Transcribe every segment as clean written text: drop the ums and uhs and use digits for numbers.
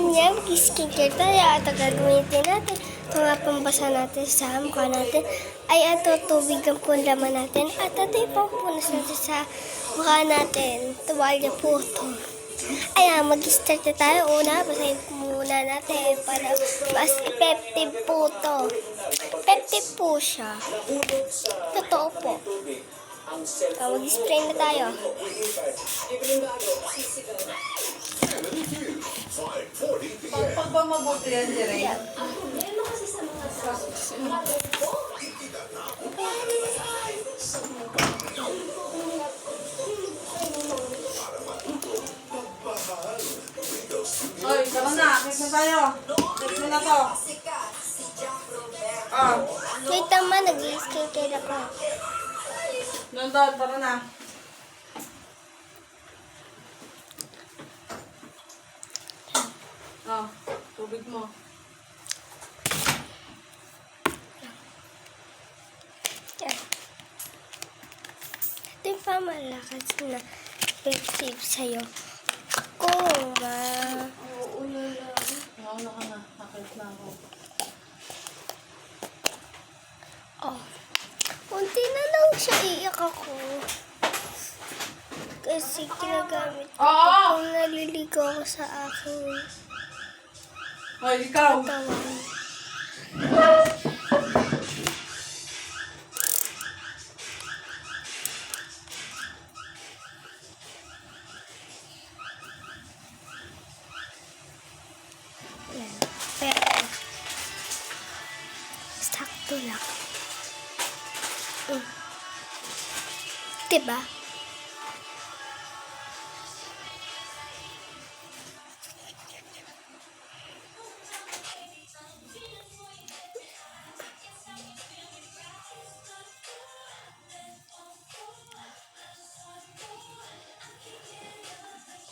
niya, mag-skincare tayo. At ang gagamitin natin, mga pambasa natin sa mukha natin, ay ito, tubig ang punlaman natin. At ito yung pampunas natin sa mukha natin. Tuwalya po ito. Ayan, mag-start na tayo. Una, basahin muna natin para mas effective po ito. Effective po siya. Totoo po. Mag-spray na tayo. Pag ba mabuti yan, Jerry? Oy, tara na. Kit na tayo. Kit mo na to. Ah, Wait naman, nag-skincare ako. nandun. Tara na. Ah, tubig mo. Yan. Ito yung pamalakas na effective sa'yo. Kung Nauna ka na. Nakit na ako. oh, unti na lang siya, iiyak ako. Kasi ginagamit ko kung naliligo ako sa aking Oy, ikaw. katawan. Yan. Pero, sakto lang. Diba?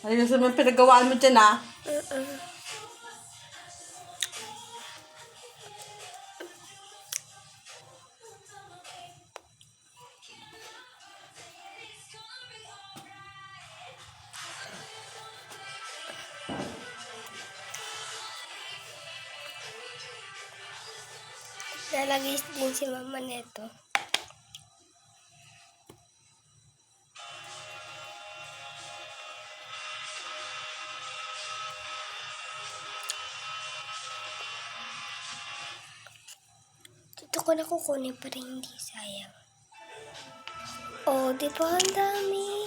Ayun sa mga pinagawaan mo dyan, ah. Lalagay din si mama neto. Dito ko na kukunin para hindi sayang. Oh, di ba ang dami?